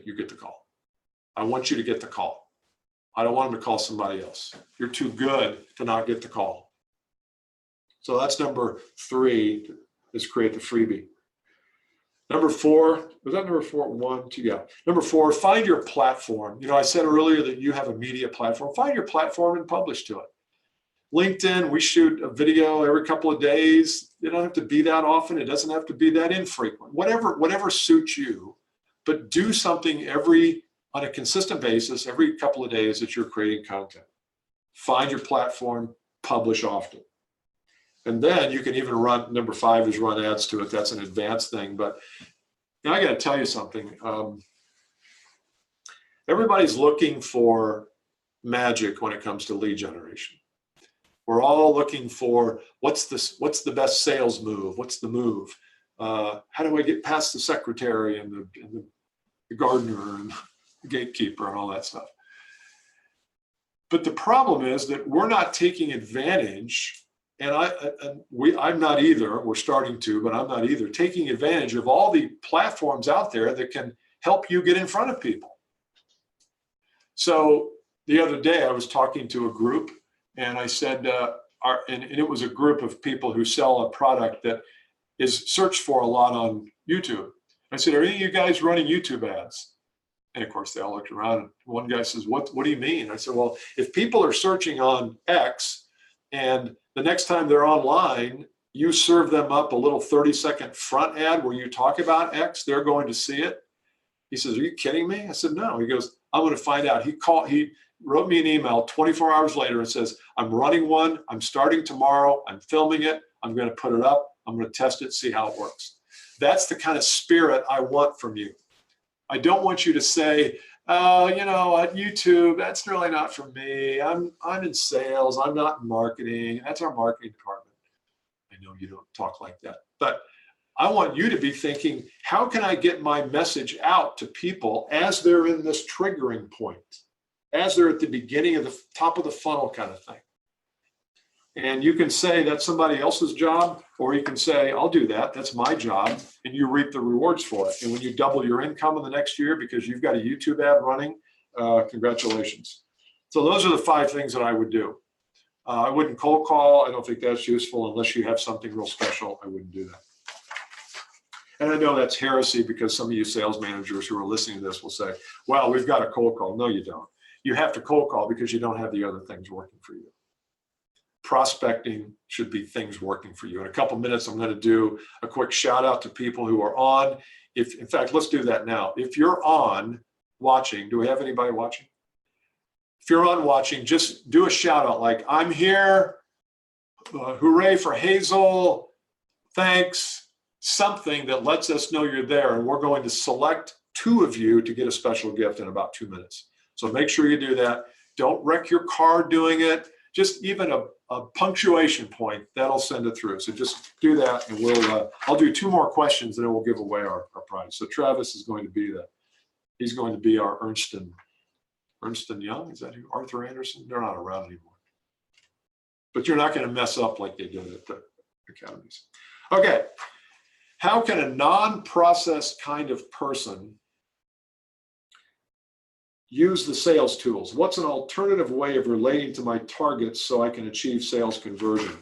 you get the call. I want you to get the call. I don't want them to call somebody else. You're too good to not get the call. So that's number three, is create the freebie. Number four, was that number four? 1, 2, yeah. Number four, find your platform. You know, I said earlier that you have a media platform. Find your platform and publish to it. LinkedIn, we shoot a video every couple of days. You don't have to be that often. It doesn't have to be that infrequent. Whatever suits you, but do something on a consistent basis, every couple of days that you're creating content. Find your platform, publish often. And then you can even run, number 5 is run ads to it. That's an advanced thing. But you know, I got to tell you something. Everybody's looking for magic when it comes to lead generation. We're all looking for what's the best sales move? What's the move? How do I get past the secretary and the gardener and the gatekeeper and all that stuff? But the problem is that we're not taking advantage, and I'm not either. We're starting to, but I'm not either, taking advantage of all the platforms out there that can help you get in front of people. So the other day I was talking to a group, and I said, and it was a group of people who sell a product that is searched for a lot on YouTube. I said, are any of you guys running YouTube ads? And of course, they all looked around. And one guy says, what do you mean? I said, well, if people are searching on X, and the next time they're online, you serve them up a little 30-second front ad where you talk about X, they're going to see it. He says, are you kidding me? I said, no. He goes, I'm going to find out. He wrote me an email 24 hours later and says, I'm running one. I'm starting tomorrow. I'm filming it. I'm going to put it up. I'm going to test it, see how it works. That's the kind of spirit I want from you. I don't want you to say, oh, you know, at YouTube, that's really not for me. I'm in sales. I'm not in marketing. That's our marketing department. I know you don't talk like that, but I want you to be thinking, how can I get my message out to people as they're in this triggering point, as they're at the beginning of the top of the funnel kind of thing? And you can say that's somebody else's job, or you can say, I'll do that. That's my job. And you reap the rewards for it. And when you double your income in the next year because you've got a YouTube ad running, congratulations. So those are the 5 things that I would do. I wouldn't cold call. I don't think that's useful unless you have something real special. I wouldn't do that. And I know that's heresy because some of you sales managers who are listening to this will say, well, we've got a cold call. No, you don't. You have to cold call because you don't have the other things working for you. Prospecting should be things working for you. In a couple minutes, I'm going to do a quick shout out to people who are on. In fact, let's do that now. If you're on watching, do we have anybody watching? If you're on watching, just do a shout out like, I'm here, hooray for Hazel, thanks, something that lets us know you're there. And we're going to select 2 of you to get a special gift in about 2 minutes. So make sure you do that. Don't wreck your car doing it. Just even a punctuation point, that'll send it through. So just do that, and we'll. I'll do 2 more questions, and then we'll give away our prize. So Travis is going to be he's going to be our Ernst and Young. Is that who? Arthur Anderson? They're not around anymore. But you're not going to mess up like they did at the academies. Okay. How can a non-process kind of person use the sales tools. What's an alternative way of relating to my targets so I can achieve sales conversion?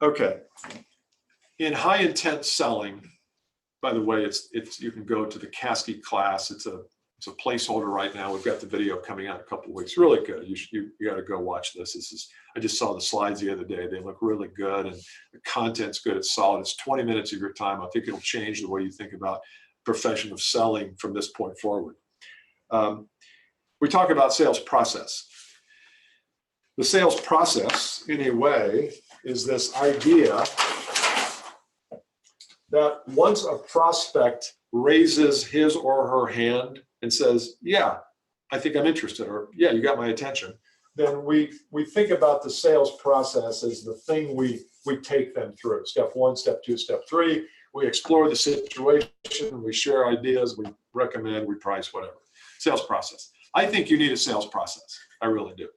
Okay. In high intent selling, by the way, it's you can go to the Caskey class. It's a placeholder right now. We've got the video coming out in a couple of weeks. Really good. You got to go watch this. I just saw the slides the other day. They look really good, and the content's good. It's solid. It's 20 minutes of your time. I think it'll change the way you think about profession of selling from this point forward. We talk about sales process. The sales process, in a way, is this idea that once a prospect raises his or her hand and says, yeah, I think I'm interested, or yeah, you got my attention, then we think about the sales process as the thing we take them through. Step 1, step 2, step 3. We explore the situation, we share ideas, we recommend, we price, whatever. Sales process. I think you need a sales process. I really do.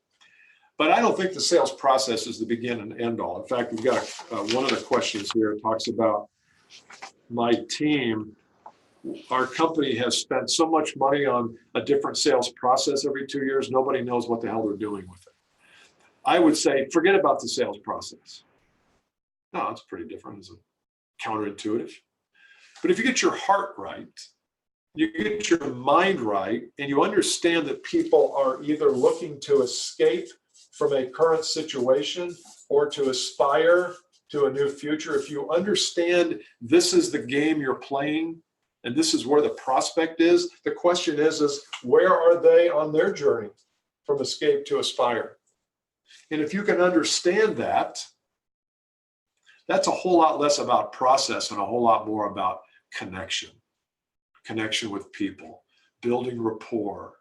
But I don't think the sales process is the begin and end all. In fact, we've got one of the questions here talks about my team. Our company has spent so much money on a different sales process every 2 years, nobody knows what the hell they're doing with it. I would say, forget about the sales process. No, it's pretty different. It's counterintuitive. But if you get your heart right, you get your mind right, and you understand that people are either looking to escape from a current situation or to aspire to a new future, if you understand this is the game you're playing and this is where the prospect is, the question is where are they on their journey from escape to aspire? And if you can understand that, that's a whole lot less about process and a whole lot more about connection with people, building rapport,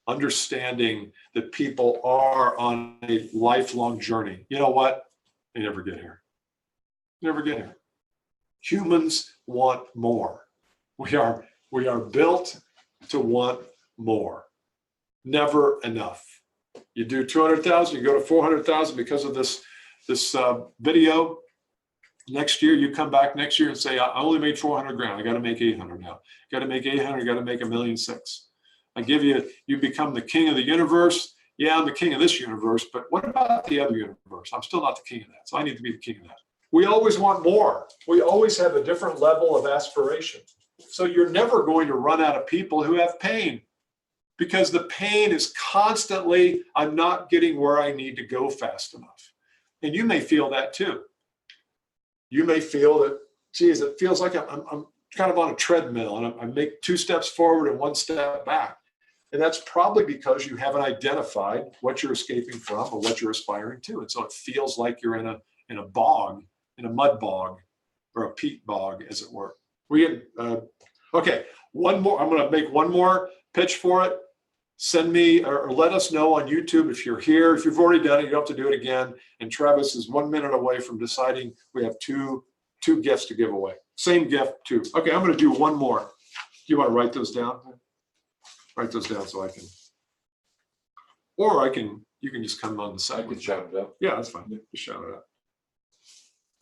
understanding that people are on a lifelong journey. You know what? They never get here. Never get here. Humans want more. We are built to want more. Never enough. You do 200,000, you go to 400,000 because of this video. Next year, you come back next year and say, I only made 400 grand. I got to make 800 now. Got to make 800. Got to make $1.6 million. I give you, you become the king of the universe. Yeah, I'm the king of this universe, but what about the other universe? I'm still not the king of that. So I need to be the king of that. We always want more. We always have a different level of aspiration. So you're never going to run out of people who have pain, because the pain is constantly, I'm not getting where I need to go fast enough. And you may feel that too. You may feel that, geez, it feels like I'm kind of on a treadmill and I make 2 steps forward and 1 step back. And that's probably because you haven't identified what you're escaping from or what you're aspiring to. And so it feels like you're in a bog, in a mud bog or a peat bog, as it were. Okay, one more. I'm going to make one more pitch for it. Send me or let us know on YouTube if you're here. If you've already done it, you don't have to do it again. And Travis is 1 minute away from deciding we have two gifts to give away. Same gift, 2. Okay, I'm going to do one more. Do you want to write those down? Write those down so I can. Or you can just come on the side. I can shout it out. Yeah, that's fine. Just shout it out.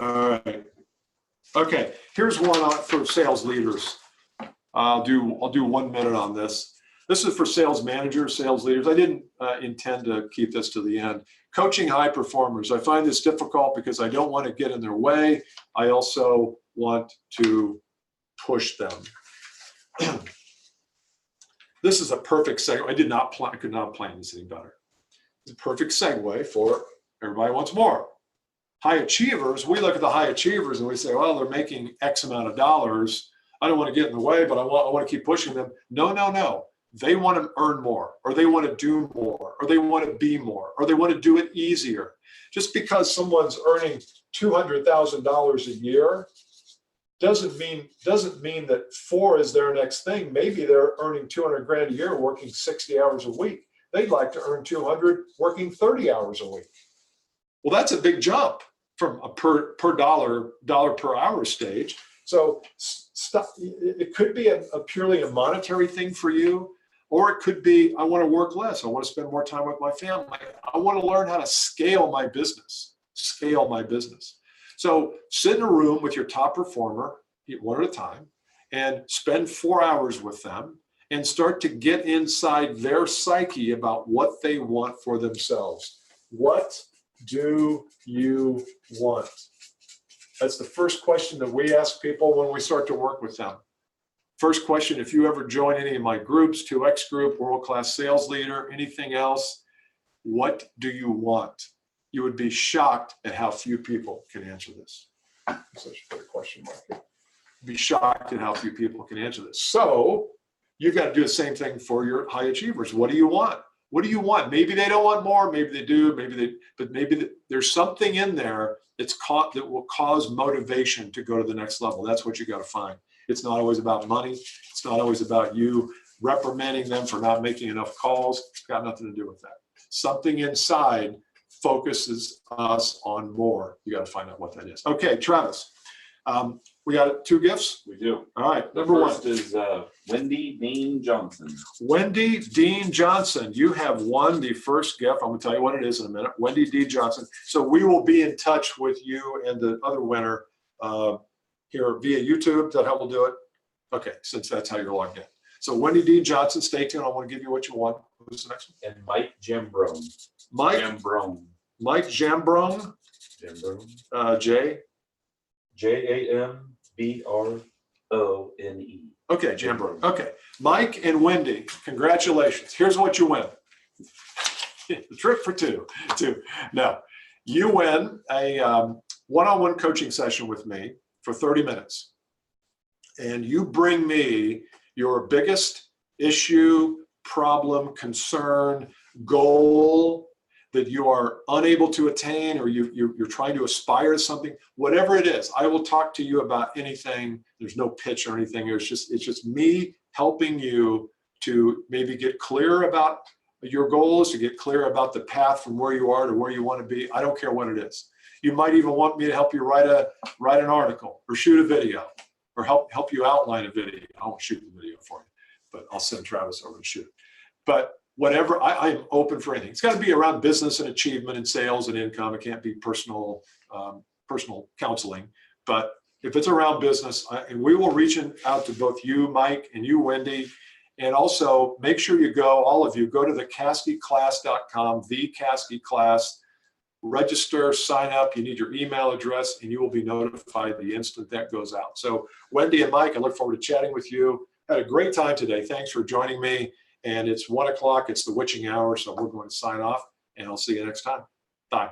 All right. Okay, here's one for sales leaders. I'll do 1 minute on this. This is for sales managers, sales leaders. I didn't intend to keep this to the end. Coaching high performers. I find this difficult because I don't want to get in their way. I also want to push them. This is a perfect segue. I could not plan this any better. It's a perfect segue for everybody wants more. High achievers, we look at the high achievers and we say, well, they're making X amount of dollars. I don't want to get in the way, but I want to keep pushing them. No. They want to earn more, or they want to do more, or they want to be more, or they want to do it easier. Just because someone's earning $200,000 a year doesn't mean that 4 is their next thing. Maybe they're earning 200 grand a year working 60 hours a week. They'd like to earn 200 working 30 hours a week. Well, that's a big jump from a per dollar per hour stage. So it could be a purely a monetary thing for you, or it could be, I want to work less. I want to spend more time with my family. I want to learn how to scale my business. So sit in a room with your top performer, one at a time, and spend 4 hours with them and start to get inside their psyche about what they want for themselves. What do you want? That's the first question that we ask people when we start to work with them. First question, if you ever join any of my groups, 2X group, world-class sales leader, anything else, what do you want? You would be shocked at how few people can answer this. So I should put a question mark here. Be shocked at how few people can answer this. So you've got to do the same thing for your high achievers. What do you want? What do you want? Maybe they don't want more, maybe they do, but maybe there's something in there that will cause motivation to go to the next level. That's what you got to find. It's not always about money. It's not always about you reprimanding them for not making enough calls. It's got nothing to do with that. Something inside focuses us on more. You got to find out what that is. Okay, Travis, we got 2 gifts? We do. All right, The number first 1. is Wendy Dean Johnson. Wendy Dean Johnson, you have won the first gift. I'm going to tell you what it is in a minute. Wendy Dean Johnson. So we will be in touch with you and the other winner here via YouTube. Is that how we'll do it? Okay, since that's how you're logged in. So Wendy Dean Johnson, stay tuned. I want to give you what you want. Who's the next one? And Mike Jambrone. Mike Jambrone. Mike Jambrone. Jambrone. J. Jambrone. Okay, Jambrone. Okay, Mike and Wendy, congratulations. Here's what you win. The trip for two. Now, you win a one-on-one coaching session with me for 30 minutes. And you bring me your biggest issue, problem, concern, goal that you are unable to attain, or you're trying to aspire to something, whatever it is. I will talk to you about anything. There's no pitch or anything. It's just me helping you to maybe get clear about your goals, to get clear about the path from where you are to where you want to be. I don't care what it is. You might even want me to help you write an article or shoot a video or help you outline a video. I won't shoot the video for you, but I'll send Travis over to shoot it. But whatever, I am open for anything. It's got to be around business and achievement and sales and income. It can't be personal counseling. But if it's around business, and we will reach out to both you, Mike, and you, Wendy. And also make sure you go, all of you, go to thecaskeyclass.com, the Caskey Class, register, sign up. You need your email address, and you will be notified the instant that goes out. So Wendy and Mike, I look forward to chatting with you. Had a great time today. Thanks for joining me. And it's 1 o'clock. It's the witching hour, so we're going to sign off, and I'll see you next time. Bye.